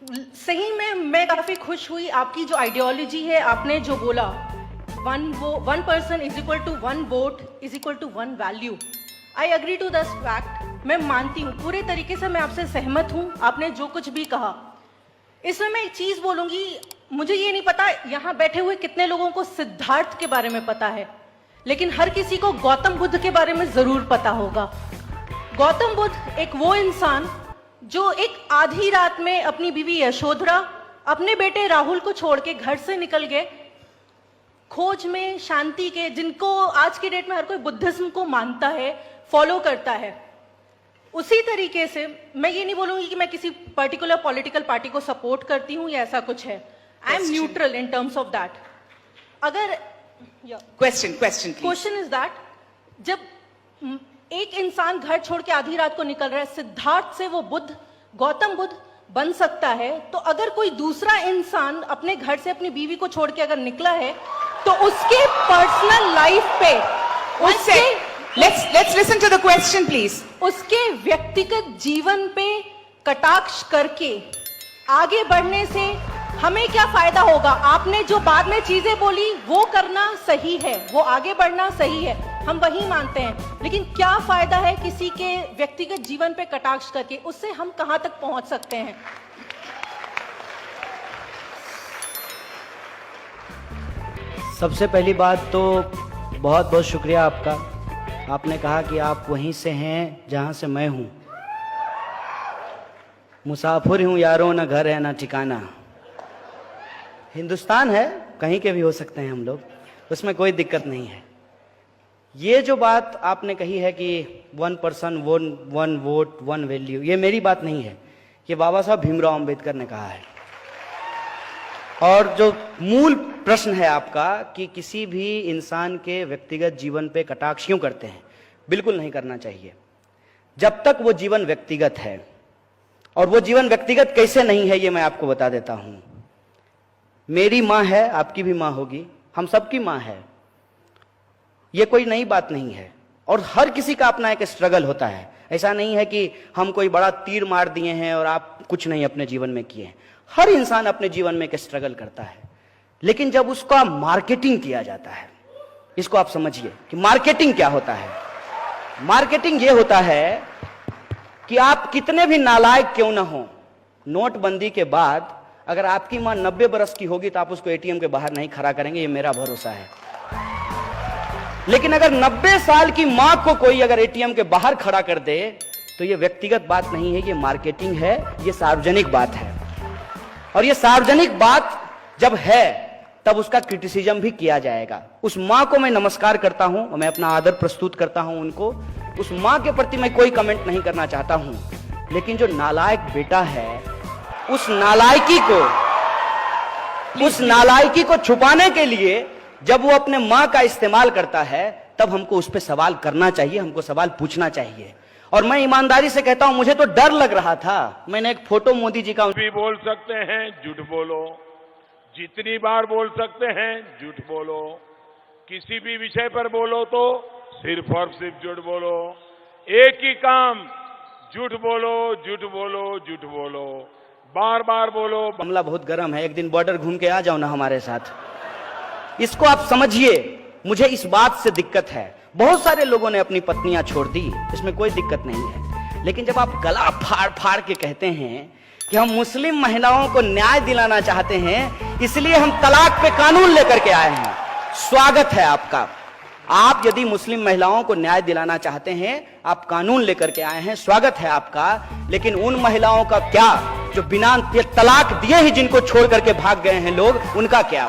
सही में मैं काफी खुश हुई। आपकी जो आइडियोलॉजी है, आपने जो बोला, one person is equal to one vote is equal to one value, I agree to this fact. मैं मानती हूँ पूरे तरीके से, मैं आपसे सहमत हूँ आपने जो कुछ भी कहा। इसमें मैं एक चीज बोलूंगी, मुझे ये नहीं पता यहाँ बैठे हुए कितने लोगों को सिद्धार्थ के बारे में पता है, लेकिन हर किसी को गौतम बुद्ध के बारे में जरूर पता होगा। गौतम बुद्ध एक वो इंसान जो एक आधी रात में अपनी बीवी यशोधरा, अपने बेटे राहुल को छोड़ के घर से निकल गए खोज में शांति के, जिनको आज की डेट में हर कोई बुद्धिज्म को मानता है, फॉलो करता है। उसी तरीके से मैं ये नहीं बोलूंगी कि मैं किसी पर्टिकुलर पॉलिटिकल पार्टी को सपोर्ट करती हूं या ऐसा कुछ है। I am neutral in terms of that. अगर क्वेश्चन इज दैट, जब एक इंसान घर छोड़ के आधी रात को निकल रहा है, सिद्धार्थ से वो बुद्ध, गौतम बुद्ध बन सकता है, तो अगर कोई दूसरा इंसान अपने घर से अपनी बीवी को छोड़ के अगर निकला है, तो उसके पर्सनल लाइफ पे, उसके Let's listen to the question, please. उसके व्यक्तिगत जीवन पे कटाक्ष करके आगे बढ़ने से हमें क्या फायदा होगा? आपने जो बाद में चीजें बोली वो करना सही है, वो आगे बढ़ना सही है, हम वही मानते हैं, लेकिन क्या फायदा है किसी के व्यक्तिगत जीवन पे कटाक्ष करके? उससे हम कहां तक पहुंच सकते हैं? सबसे पहली बात तो बहुत बहुत शुक्रिया आपका। आपने कहा कि आप वहीं से हैं जहां से मैं हूं। मुसाफिर हूं यारों, ना घर है ना ठिकाना। हिंदुस्तान है, कहीं के भी हो सकते हैं हम लोग, उसमें कोई दिक्कत नहीं है। ये जो बात आपने कही है कि one person one vote one value, ये मेरी बात नहीं है, ये बाबा साहब भीमराव अंबेडकर ने कहा है। और जो मूल प्रश्न है आपका कि किसी भी इंसान के व्यक्तिगत जीवन पे कटाक्ष क्यों करते हैं, बिल्कुल नहीं करना चाहिए जब तक वो जीवन व्यक्तिगत है। और वो जीवन व्यक्तिगत कैसे नहीं है, ये मैं आपको बता देता हूं। मेरी मां है, आपकी भी मां होगी, हम सबकी मां है, ये कोई नई बात नहीं है। और हर किसी का अपना एक स्ट्रगल होता है। ऐसा नहीं है कि हम कोई बड़ा तीर मार दिए हैं और आप कुछ नहीं अपने जीवन में किए हैं। हर इंसान अपने जीवन में एक स्ट्रगल करता है, लेकिन जब उसका मार्केटिंग किया जाता है, इसको आप समझिए कि मार्केटिंग क्या होता है। मार्केटिंग ये होता है कि आप कितने भी नालायक क्यों ना हो, नोटबंदी के बाद अगर आपकी मां 90 बरस की होगी तो आप उसको एटीएम के बाहर नहीं खड़ा करेंगे, ये मेरा भरोसा है। लेकिन अगर 90 साल की मां को कोई अगर एटीएम के बाहर खड़ा कर दे तो ये व्यक्तिगत बात नहीं है, ये मार्केटिंग है, ये सार्वजनिक बात है। और ये सार्वजनिक बात जब है तब उसका क्रिटिसिज्म भी किया जाएगा। उस मां को मैं नमस्कार करता हूं, मैं अपना आदर प्रस्तुत करता हूं उनको, उस मां के प्रति मैं कोई कमेंट नहीं करना चाहता हूं। लेकिन जो नालायक बेटा है, उस नालायकी को छुपाने के लिए जब वो अपने मां का इस्तेमाल करता है, तब हमको उस पर सवाल करना चाहिए, हमको सवाल पूछना चाहिए। और मैं ईमानदारी से कहता हूं, मुझे तो डर लग रहा था। मैंने एक फोटो मोदी जी का भी बोल सकते हैं, झूठ बोलो, जितनी बार बोल सकते हैं झूठ बोलो, किसी भी विषय पर बोलो तो सिर्फ और सिर्फ झूठ बोलो, एक ही काम, झूठ बोलो झूठ बोलो झूठ बोलो, बार बार बोलो। मामला बहुत गर्म है, एक दिन बॉर्डर घूम के आ जाओ ना हमारे साथ। इसको आप समझिए, मुझे इस बात से दिक्कत है। बहुत सारे लोगों ने अपनी पत्नियां छोड़ दी, इसमें कोई दिक्कत नहीं है। लेकिन जब आप गला फाड़ फाड़ के कहते हैं कि हम मुस्लिम महिलाओं को न्याय दिलाना चाहते हैं, इसलिए हम तलाक पे कानून लेकर के आए हैं, स्वागत है आपका। आप यदि मुस्लिम महिलाओं को न्याय दिलाना चाहते हैं, आप कानून लेकर के आए हैं, स्वागत है आपका। लेकिन उन महिलाओं का क्या जो बिना तलाक दिए ही जिनको छोड़ करके भाग गए हैं लोग, उनका क्या?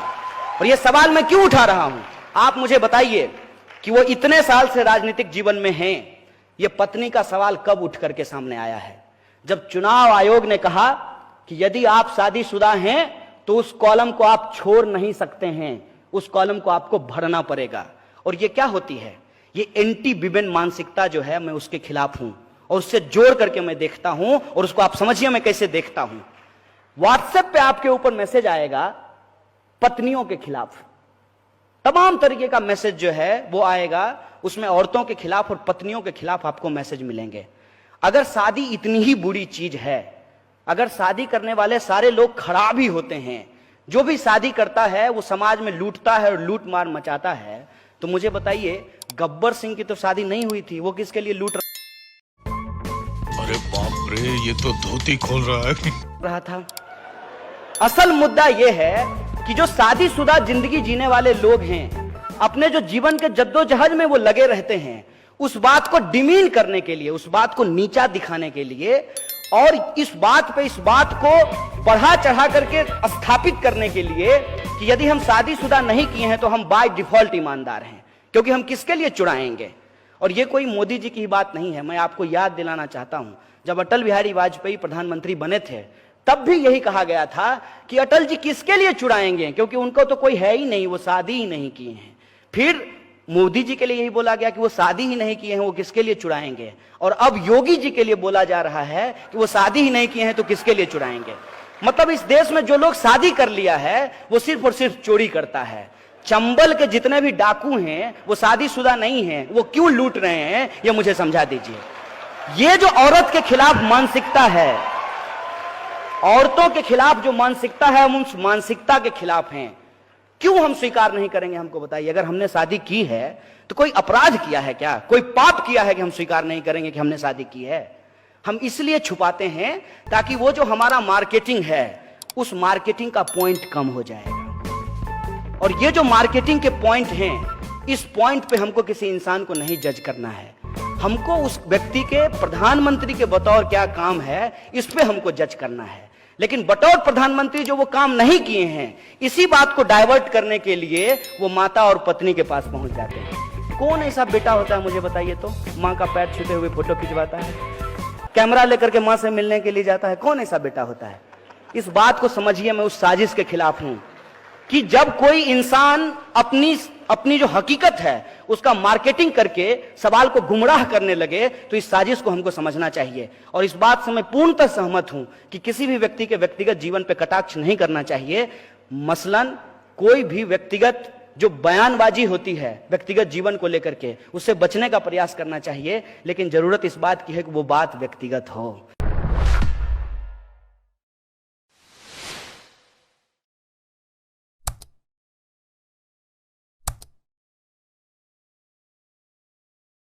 और ये सवाल मैं क्यों उठा रहा हूं, आप मुझे बताइए कि वो इतने साल से राजनीतिक जीवन में हैं, ये पत्नी का सवाल कब उठ करके सामने आया है? जब चुनाव आयोग ने कहा कि यदि आप शादीशुदा हैं तो उस कॉलम को आप छोड़ नहीं सकते हैं, उस कॉलम को आपको भरना पड़ेगा। और ये क्या होती है? ये एंटी विमेन मानसिकता जो है, मैं उसके खिलाफ हूं और उससे जोड़ करके मैं देखता हूं। और उसको आप समझिए मैं कैसे देखता हूं। व्हाट्सएप पे आपके ऊपर मैसेज आएगा पत्नियों के खिलाफ, तमाम तरीके का मैसेज जो है वो आएगा, उसमें औरतों के खिलाफ और पत्नियों के खिलाफ आपको मैसेज मिलेंगे। अगर शादी इतनी ही बुरी चीज है अगर शादी करने वाले सारे लोग खराब ही होते हैं, जो भी शादी करता है वो समाज में लूटता है और लूट मार मचाता है, तो मुझे बताइए गब्बर सिंह की तो शादी नहीं हुई थी, वो किसके लिए लूट अरे बाप रे, ये तो धोती खोल रहा था। असल मुद्दा यह है कि जो शादीशुदा जिंदगी जीने वाले लोग हैं, अपने जो जीवन के जद्दोजहद में वो लगे रहते हैं, उस बात को डिमीन करने के लिए, उस बात को नीचा दिखाने के लिए और इस बात को बढ़ा चढ़ा करके स्थापित करने के लिए कि यदि हम शादीशुदा नहीं किए हैं तो हम बाय डिफॉल्ट ईमानदार हैं, क्योंकि हम किसके लिए चुराएंगे। और ये कोई मोदी जी की बात नहीं है। मैं आपको याद दिलाना चाहता हूं, जब अटल बिहारी वाजपेयी प्रधानमंत्री बने थे तब भी यही कहा गया था कि अटल जी किसके लिए चुराएंगे, क्योंकि उनको तो कोई है ही नहीं, वो शादी ही नहीं किए हैं। फिर मोदी जी के लिए यही बोला गया कि वो शादी ही नहीं किए हैं, वो किसके लिए चुराएंगे। और अब योगी जी के लिए बोला जा रहा है कि वो शादी ही नहीं किए हैं तो किसके लिए चुराएंगे। मतलब इस देश में जो लोग शादी कर लिया है वो सिर्फ और सिर्फ चोरी करता है। चंबल के जितने भी डाकू हैं वो शादीशुदा नहीं हैं, वो क्यों लूट रहे हैं ये मुझे समझा दीजिए। ये जो औरत के खिलाफ मानसिकता है, औरतों के खिलाफ जो मानसिकता है, हम उस मानसिकता के खिलाफ हैं। क्यों हम स्वीकार नहीं करेंगे, हमको बताइए। अगर हमने शादी की है तो कोई अपराध किया है क्या, कोई पाप किया है कि हम स्वीकार नहीं करेंगे कि हमने शादी की है। हम इसलिए छुपाते हैं ताकि वो जो हमारा मार्केटिंग है उस मार्केटिंग का पॉइंट कम हो जाएगा। और ये जो मार्केटिंग के पॉइंट हैं, इस पॉइंट पे हमको किसी इंसान को नहीं जज करना है। हमको उस व्यक्ति के प्रधानमंत्री के बतौर क्या काम है इस पे हमको जज करना है। लेकिन बतौर प्रधानमंत्री जो वो काम नहीं किए हैं, इसी बात को डाइवर्ट करने के लिए वो माता और पत्नी के पास पहुंच जाते हैं। कौन ऐसा बेटा होता है मुझे बताइए तो, माँ का पैर छूते हुए फोटो खिंचवाता है, कैमरा लेकर के माँ से मिलने के लिए जाता है। कौन ऐसा बेटा होता है। इस बात को समझिए, मैं उस साजिश के खिलाफ हूं कि जब कोई इंसान अपनी जो हकीकत है उसका मार्केटिंग करके सवाल को गुमराह करने लगे तो इस साजिश को हमको समझना चाहिए। और इस बात से मैं पूर्णतः सहमत हूं कि किसी भी व्यक्ति के व्यक्तिगत जीवन पर कटाक्ष नहीं करना चाहिए। मसलन कोई भी व्यक्तिगत जो बयानबाजी होती है व्यक्तिगत जीवन को लेकर के, उससे बचने का प्रयास करना चाहिए। लेकिन जरूरत इस बात की है कि वो बात व्यक्तिगत हो।